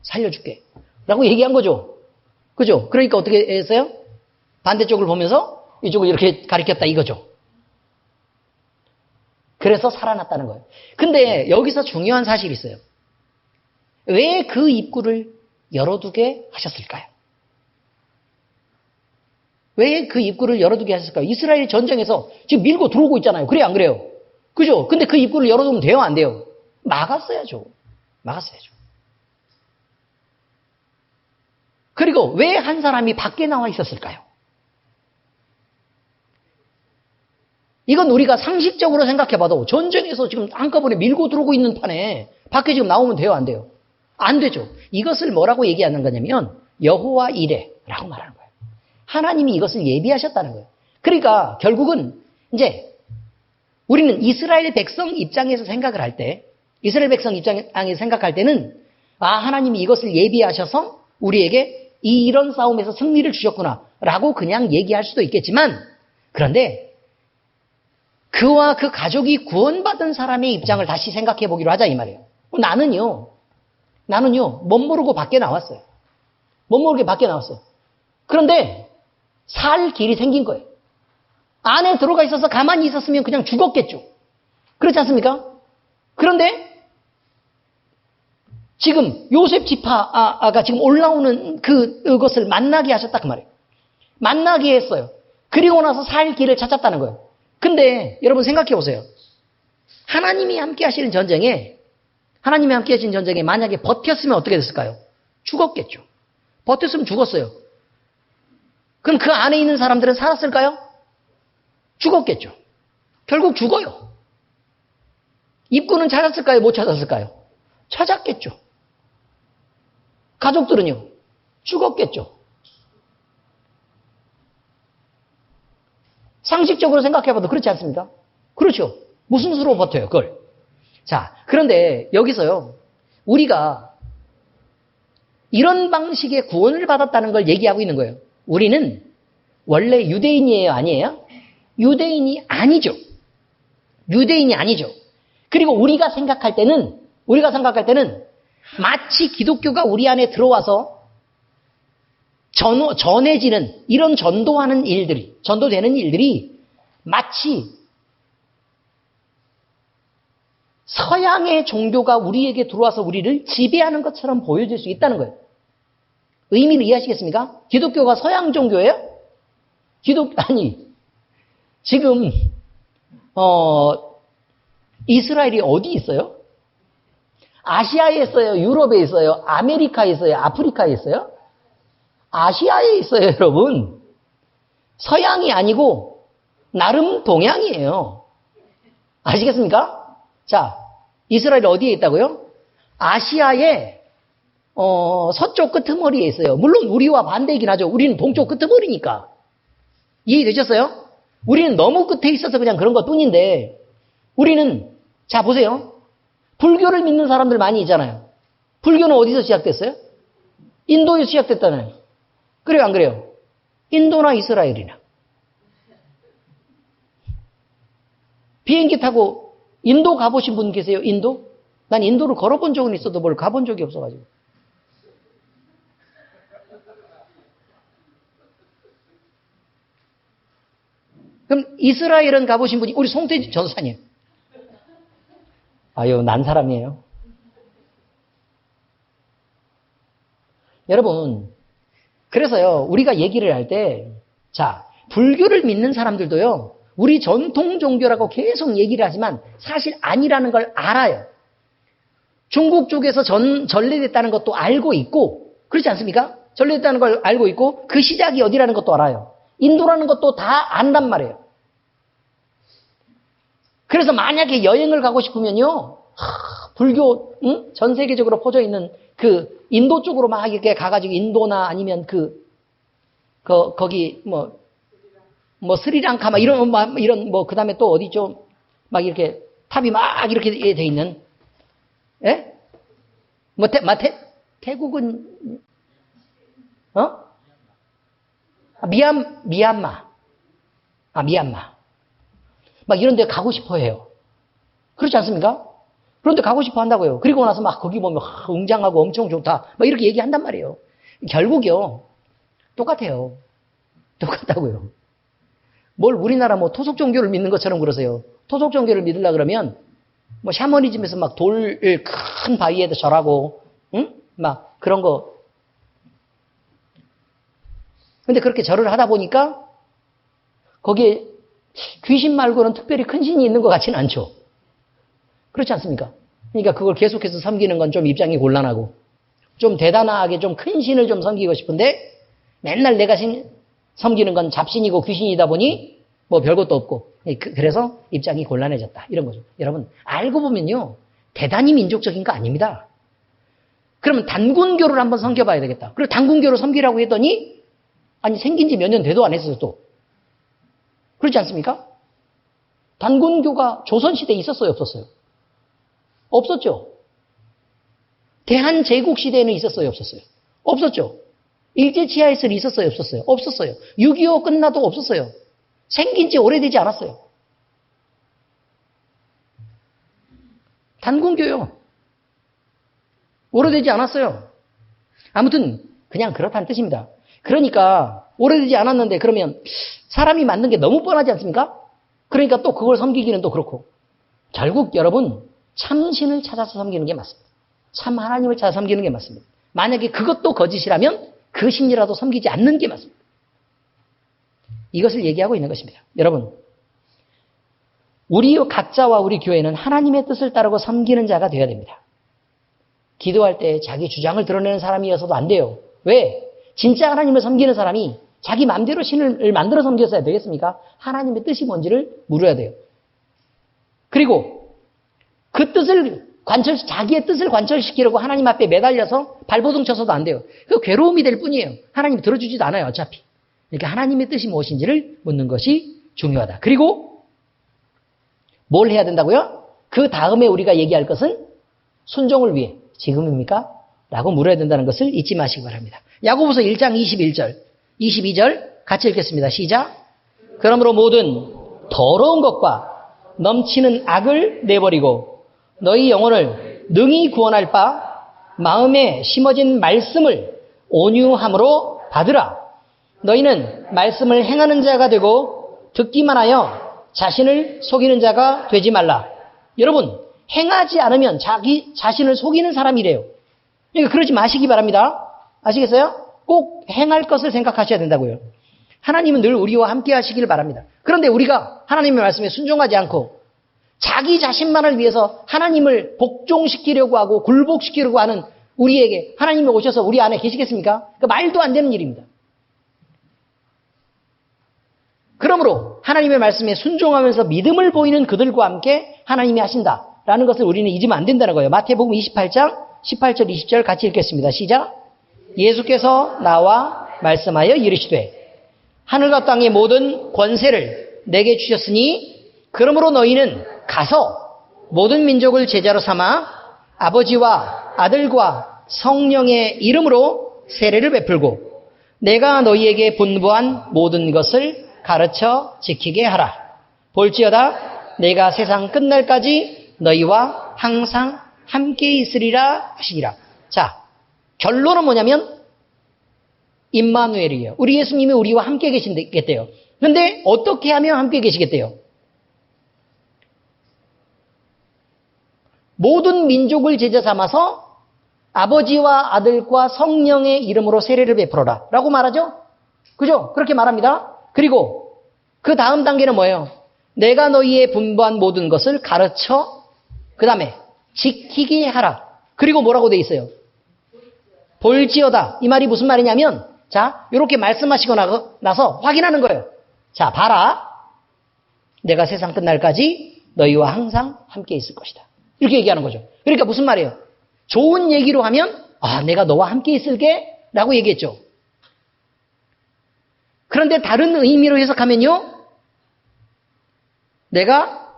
살려줄게. 라고 얘기한 거죠. 그죠? 그러니까 어떻게 했어요? 반대쪽을 보면서 이쪽을 이렇게 가리켰다 이거죠. 그래서 살아났다는 거예요. 근데 여기서 중요한 사실이 있어요. 왜 그 입구를 열어두게 하셨을까요? 왜 그 입구를 열어두게 하셨을까요? 이스라엘 전쟁에서 지금 밀고 들어오고 있잖아요. 그래요, 안 그래요? 그죠? 근데 그 입구를 열어두면 돼요, 안 돼요? 막았어야죠. 막았어야죠. 그리고 왜 한 사람이 밖에 나와 있었을까요? 이건 우리가 상식적으로 생각해봐도 전쟁에서 지금 한꺼번에 밀고 들어오고 있는 판에 밖에 지금 나오면 돼요, 안 돼요? 안 되죠. 이것을 뭐라고 얘기하는 거냐면 여호와 이레라고 말하는 거예요. 하나님이 이것을 예비하셨다는 거예요. 그러니까 결국은 이제 우리는 이스라엘 백성 입장에서 생각을 할 때, 이스라엘 백성 입장에서 생각할 때는 하나님이 이것을 예비하셔서 우리에게 이런 싸움에서 승리를 주셨구나라고 그냥 얘기할 수도 있겠지만, 그런데 그와 그 가족이 구원받은 사람의 입장을 다시 생각해 보기로 하자 이 말이에요. 나는요 못 모르고 밖에 나왔어요. 못 모르게 밖에 나왔어요. 그런데 살 길이 생긴 거예요. 안에 들어가 있어서 가만히 있었으면 그냥 죽었겠죠. 그렇지 않습니까? 그런데 지금 요셉 지파가 지금 올라오는 그것을 만나게 하셨다 그 말이에요. 만나게 했어요. 그리고 나서 살 길을 찾았다는 거예요. 근데 여러분 생각해 보세요. 하나님이 함께 하시는 전쟁에 만약에 버텼으면 어떻게 됐을까요? 죽었겠죠. 버텼으면 죽었어요. 그럼 그 안에 있는 사람들은 살았을까요? 죽었겠죠. 결국 죽어요. 입구는 찾았을까요? 못 찾았을까요? 찾았겠죠. 가족들은요? 죽었겠죠. 상식적으로 생각해봐도 그렇지 않습니까? 그렇죠. 무슨 수로 버텨요, 그걸. 자, 그런데 여기서요, 우리가 이런 방식의 구원을 받았다는 걸 얘기하고 있는 거예요. 우리는 원래 유대인이에요, 아니에요? 유대인이 아니죠. 유대인이 아니죠. 그리고 우리가 생각할 때는 마치 기독교가 우리 안에 들어와서 전해지는 이런 전도되는 일들이 마치 서양의 종교가 우리에게 들어와서 우리를 지배하는 것처럼 보여질 수 있다는 거예요. 의미를 이해하시겠습니까? 기독교가 서양 종교예요? 지금 이스라엘이 어디 있어요? 아시아에 있어요? 유럽에 있어요? 아메리카에 있어요? 아프리카에 있어요? 아시아에 있어요, 여러분. 서양이 아니고 나름 동양이에요. 아시겠습니까? 자, 이스라엘 어디에 있다고요? 아시아의 서쪽 끄트머리에 있어요. 물론 우리와 반대이긴 하죠. 우리는 동쪽 끄트머리니까. 이해되셨어요? 우리는 너무 끝에 있어서 그냥 그런 것 뿐인데, 우리는 자 보세요. 불교를 믿는 사람들 많이 있잖아요. 불교는 어디서 시작됐어요? 인도에서 시작됐잖아요. 그래요, 안 그래요? 인도나 이스라엘이나. 비행기 타고 인도 가보신 분 계세요? 인도? 난 인도를 걸어본 적은 있어도 뭘 가본 적이 없어가지고. 그럼 이스라엘은 가보신 분이 우리 송태지 전사님. 아유, 난 사람이에요. 여러분, 그래서요, 우리가 얘기를 할 때, 자, 불교를 믿는 사람들도요, 우리 전통 종교라고 계속 얘기를 하지만 사실 아니라는 걸 알아요. 중국 쪽에서 전래됐다는 것도 알고 있고, 그렇지 않습니까? 전래됐다는 걸 알고 있고, 그 시작이 어디라는 것도 알아요. 인도라는 것도 다 안단 말이에요. 그래서 만약에 여행을 가고 싶으면요, 불교, 전 세계적으로 퍼져 있는 그 인도 쪽으로 막 이렇게 가가지고 인도나 아니면 거기 스리랑카 막 이런 그 다음에 또 어디 좀 막 이렇게 탑이 막 이렇게 돼 있는, 예? 태국은, 미얀마. 막 이런 데 가고 싶어 해요. 그렇지 않습니까? 그런 데 가고 싶어 한다고요. 그리고 나서 막 거기 보면 웅장하고 엄청 좋다. 막 이렇게 얘기한단 말이에요. 결국요. 똑같아요. 똑같다고요. 뭘 우리나라 토속 종교를 믿는 것처럼 그러세요. 토속 종교를 믿으려 그러면 샤머니즘에서 막 돌을 큰 바위에다 절하고 막 그런 거 근데 그렇게 절을 하다 보니까 거기에 귀신 말고는 특별히 큰 신이 있는 것 같지는 않죠. 그렇지 않습니까? 그러니까 그걸 계속해서 섬기는 건 좀 입장이 곤란하고 좀 대단하게 좀 큰 신을 좀 섬기고 싶은데 맨날 내가 섬기는 건 잡신이고 귀신이다 보니 뭐 별것도 없고 그래서 입장이 곤란해졌다. 이런 거죠. 여러분 알고 보면요. 대단히 민족적인 거 아닙니다. 그러면 단군교를 한번 섬겨봐야 되겠다. 그리고 단군교를 섬기라고 했더니 아니 생긴 지 몇 년 돼도 안 했어요 또. 그렇지 않습니까? 단군교가 조선시대에 있었어요 없었어요? 없었죠. 대한제국시대에는 있었어요 없었어요? 없었죠. 일제치하에서는 있었어요 없었어요? 없었어요. 6.25 끝나도 없었어요. 생긴 지 오래되지 않았어요. 단군교요. 오래되지 않았어요. 아무튼 그냥 그렇다는 뜻입니다. 그러니까 오래되지 않았는데 그러면 사람이 만든 게 너무 뻔하지 않습니까? 그러니까 또 그걸 섬기기는 또 그렇고 결국 여러분 참신을 찾아서 섬기는 게 맞습니다. 참 하나님을 찾아 섬기는 게 맞습니다. 만약에 그것도 거짓이라면 그 신이라도 섬기지 않는 게 맞습니다. 이것을 얘기하고 있는 것입니다. 여러분 우리 각자와 우리 교회는 하나님의 뜻을 따르고 섬기는 자가 되어야 됩니다. 기도할 때 자기 주장을 드러내는 사람이어서도 안 돼요. 왜? 진짜 하나님을 섬기는 사람이 자기 마음대로 신을 만들어 섬겼어야 되겠습니까? 하나님의 뜻이 뭔지를 물어야 돼요. 그리고 그 뜻을 자기의 뜻을 관철시키려고 하나님 앞에 매달려서 발버둥 쳐서도 안 돼요. 그 괴로움이 될 뿐이에요. 하나님이 들어주지도 않아요, 어차피. 그러니까 하나님의 뜻이 무엇인지를 묻는 것이 중요하다. 그리고 뭘 해야 된다고요? 그 다음에 우리가 얘기할 것은 순종을 위해 지금입니까? 라고 물어야 된다는 것을 잊지 마시기 바랍니다. 야고보서 1장 21절, 22절 같이 읽겠습니다. 시작. 그러므로 모든 더러운 것과 넘치는 악을 내버리고 너희 영혼을 능히 구원할 바 마음에 심어진 말씀을 온유함으로 받으라. 너희는 말씀을 행하는 자가 되고 듣기만 하여 자신을 속이는 자가 되지 말라. 여러분 행하지 않으면 자기 자신을 속이는 사람이래요. 그러니까 그러지 마시기 바랍니다. 아시겠어요? 꼭 행할 것을 생각하셔야 된다고요. 하나님은 늘 우리와 함께 하시길 바랍니다. 그런데 우리가 하나님의 말씀에 순종하지 않고 자기 자신만을 위해서 하나님을 복종시키려고 하고 굴복시키려고 하는 우리에게 하나님이 오셔서 우리 안에 계시겠습니까? 그러니까 말도 안 되는 일입니다. 그러므로 하나님의 말씀에 순종하면서 믿음을 보이는 그들과 함께 하나님이 하신다라는 것을 우리는 잊으면 안 된다는 거예요. 마태복음 28장 18절 20절 같이 읽겠습니다. 시작. 예수께서 나와 말씀하여 이르시되 하늘과 땅의 모든 권세를 내게 주셨으니 그러므로 너희는 가서 모든 민족을 제자로 삼아 아버지와 아들과 성령의 이름으로 세례를 베풀고 내가 너희에게 분부한 모든 것을 가르쳐 지키게 하라. 볼지어다 내가 세상 끝날까지 너희와 항상 함께 있으리라 하시니라. 자, 결론은 뭐냐면 임마누엘이에요. 우리 예수님이 우리와 함께 계시겠대요. 그런데 어떻게 하면 함께 계시겠대요? 모든 민족을 제자 삼아서 아버지와 아들과 성령의 이름으로 세례를 베풀어라 라고 말하죠. 그죠? 그렇게 말합니다. 그리고 그 다음 단계는 뭐예요? 내가 너희의 분부한 모든 것을 가르쳐 그 다음에 지키게 하라. 그리고 뭐라고 돼 있어요? 볼지어다. 이 말이 무슨 말이냐면 자, 이렇게 말씀하시고 나서 확인하는 거예요. 자, 봐라. 내가 세상 끝날까지 너희와 항상 함께 있을 것이다. 이렇게 얘기하는 거죠. 그러니까 무슨 말이에요? 좋은 얘기로 하면 내가 너와 함께 있을게 라고 얘기했죠. 그런데 다른 의미로 해석하면요. 내가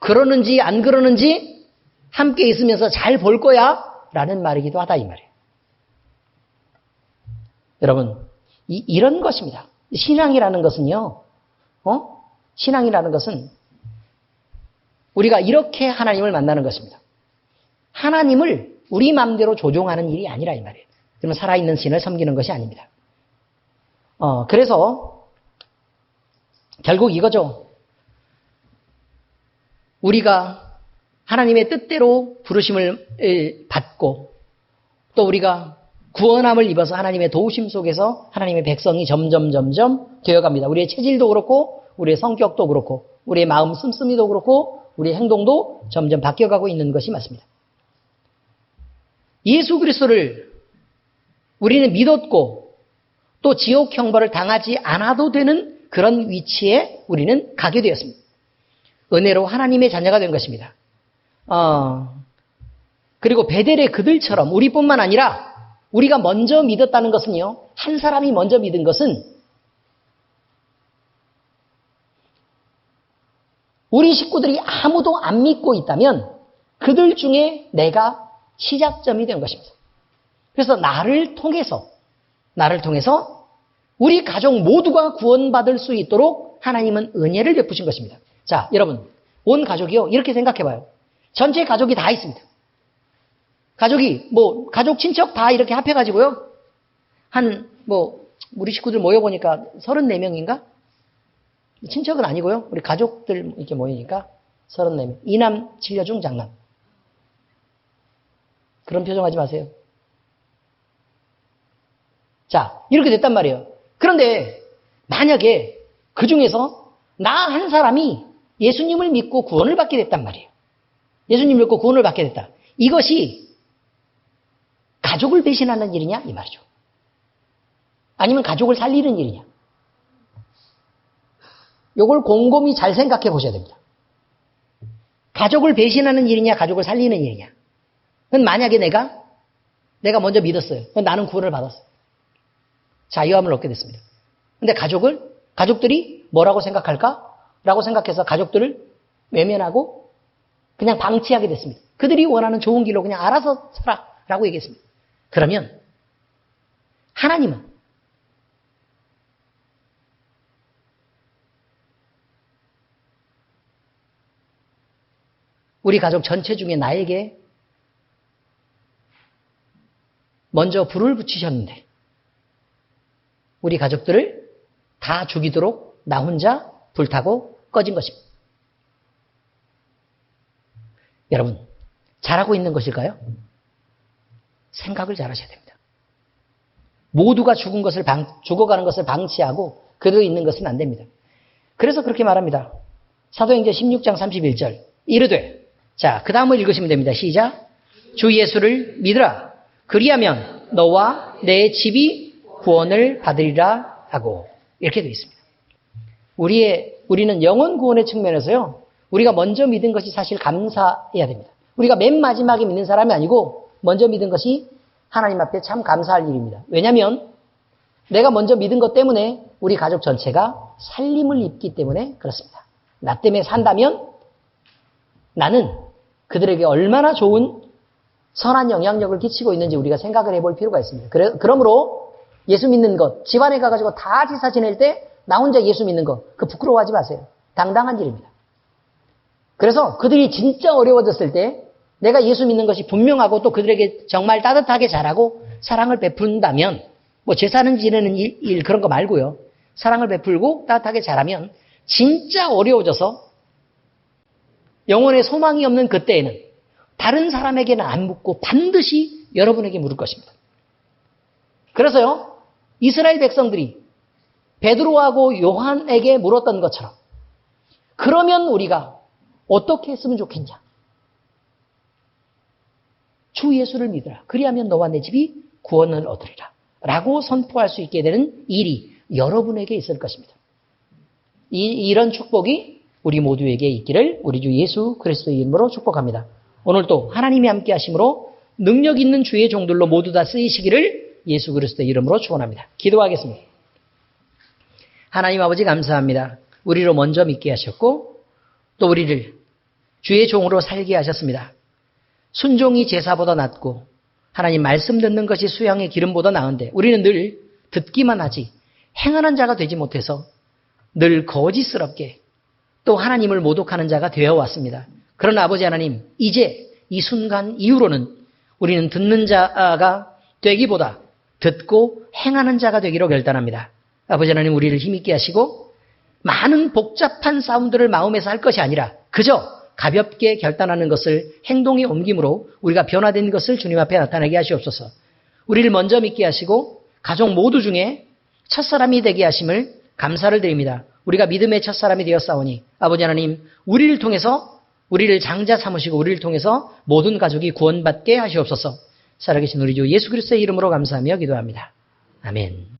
그러는지 안 그러는지 함께 있으면서 잘 볼 거야 라는 말이기도 하다 이 말이에요. 여러분 이런 것입니다. 신앙이라는 것은요. 신앙이라는 것은 우리가 이렇게 하나님을 만나는 것입니다. 하나님을 우리 마음대로 조종하는 일이 아니라 이 말이에요. 그러면 살아있는 신을 섬기는 것이 아닙니다. 그래서 결국 이거죠. 우리가 하나님의 뜻대로 부르심을 받고 또 우리가 구원함을 입어서 하나님의 도우심 속에서 하나님의 백성이 점점 되어갑니다. 우리의 체질도 그렇고 우리의 성격도 그렇고 우리의 마음 씀씀이도 그렇고 우리의 행동도 점점 바뀌어가고 있는 것이 맞습니다. 예수 그리스도를 우리는 믿었고 또 지옥 형벌을 당하지 않아도 되는 그런 위치에 우리는 가게 되었습니다. 은혜로 하나님의 자녀가 된 것입니다. 그리고 베델의 그들처럼 우리뿐만 아니라 우리가 먼저 믿었다는 것은요. 한 사람이 먼저 믿은 것은 우리 식구들이 아무도 안 믿고 있다면 그들 중에 내가 시작점이 된 것입니다. 그래서 나를 통해서 우리 가족 모두가 구원받을 수 있도록 하나님은 은혜를 베푸신 것입니다. 자, 여러분, 온 가족이요. 이렇게 생각해봐요. 전체 가족이 다 있습니다. 가족이, 가족, 친척 다 이렇게 합해가지고요. 우리 식구들 모여보니까 34명인가? 친척은 아니고요. 우리 가족들 이렇게 모이니까 34명. 이남 7녀 장남. 그런 표정하지 마세요. 자, 이렇게 됐단 말이에요. 그런데 만약에 그 중에서 나 한 사람이 예수님을 믿고 구원을 받게 됐단 말이에요. 예수님을 믿고 구원을 받게 됐다. 이것이 가족을 배신하는 일이냐? 이 말이죠. 아니면 가족을 살리는 일이냐? 이걸 곰곰이 잘 생각해 보셔야 됩니다. 가족을 배신하는 일이냐? 가족을 살리는 일이냐? 그건 만약에 내가 먼저 믿었어요. 그럼 나는 구원을 받았어요. 자유함을 얻게 됐습니다. 근데 가족들이 뭐라고 생각할까? 라고 생각해서 가족들을 외면하고 그냥 방치하게 됐습니다. 그들이 원하는 좋은 길로 그냥 알아서 살아 라고 얘기했습니다. 그러면 하나님은 우리 가족 전체 중에 나에게 먼저 불을 붙이셨는데 우리 가족들을 다 죽이도록 나 혼자 불타고 꺼진 것입니다. 여러분, 잘하고 있는 것일까요? 생각을 잘하셔야 됩니다. 모두가 죽어가는 것을 방치하고 그대로 있는 것은 안 됩니다. 그래서 그렇게 말합니다. 사도행전 16장 31절 이르되 자, 그 다음을 읽으시면 됩니다. 시작. 주 예수를 믿으라. 그리하면 너와 내 집이 구원을 받으리라 하고 이렇게 되어 있습니다. 우리는 영혼 구원의 측면에서요. 우리가 먼저 믿은 것이 사실 감사해야 됩니다. 우리가 맨 마지막에 믿는 사람이 아니고 먼저 믿은 것이 하나님 앞에 참 감사할 일입니다. 왜냐하면 내가 먼저 믿은 것 때문에 우리 가족 전체가 살림을 입기 때문에 그렇습니다. 나 때문에 산다면 나는 그들에게 얼마나 좋은 선한 영향력을 끼치고 있는지 우리가 생각을 해볼 필요가 있습니다. 그러므로 예수 믿는 것, 집안에 가가지고 다 제사 지낼 때 나 혼자 예수 믿는 것, 그 부끄러워하지 마세요. 당당한 일입니다. 그래서 그들이 진짜 어려워졌을 때 내가 예수 믿는 것이 분명하고 또 그들에게 정말 따뜻하게 잘하고 사랑을 베푼다면 제사는 지내는 일 그런 거 말고요. 사랑을 베풀고 따뜻하게 잘하면 진짜 어려워져서 영혼의 소망이 없는 그때에는 다른 사람에게는 안 묻고 반드시 여러분에게 물을 것입니다. 그래서요. 이스라엘 백성들이 베드로하고 요한에게 물었던 것처럼 그러면 우리가 어떻게 했으면 좋겠냐? 주 예수를 믿으라. 그리하면 너와 내 집이 구원을 얻으리라. 라고 선포할 수 있게 되는 일이 여러분에게 있을 것입니다. 이런 축복이 우리 모두에게 있기를 우리 주 예수 그리스도의 이름으로 축복합니다. 오늘도 하나님이 함께 하심으로 능력 있는 주의 종들로 모두 다 쓰이시기를 예수 그리스도의 이름으로 축원합니다. 기도하겠습니다. 하나님 아버지 감사합니다. 우리로 먼저 믿게 하셨고 또 우리를 주의 종으로 살게 하셨습니다. 순종이 제사보다 낫고 하나님 말씀 듣는 것이 수양의 기름보다 나은데 우리는 늘 듣기만 하지 행하는 자가 되지 못해서 늘 거짓스럽게 또 하나님을 모독하는 자가 되어왔습니다. 그러나 아버지 하나님 이제 이 순간 이후로는 우리는 듣는 자가 되기보다 듣고 행하는 자가 되기로 결단합니다. 아버지 하나님 우리를 힘있게 하시고 많은 복잡한 싸움들을 마음에서 할 것이 아니라 그저 가볍게 결단하는 것을 행동에 옮김으로 우리가 변화된 것을 주님 앞에 나타나게 하시옵소서. 우리를 먼저 믿게 하시고 가족 모두 중에 첫사람이 되게 하심을 감사를 드립니다. 우리가 믿음의 첫사람이 되었사오니 아버지 하나님, 우리를 통해서 우리를 장자 삼으시고 우리를 통해서 모든 가족이 구원받게 하시옵소서. 살아계신 우리 주 예수 그리스도의 이름으로 감사하며 기도합니다. 아멘.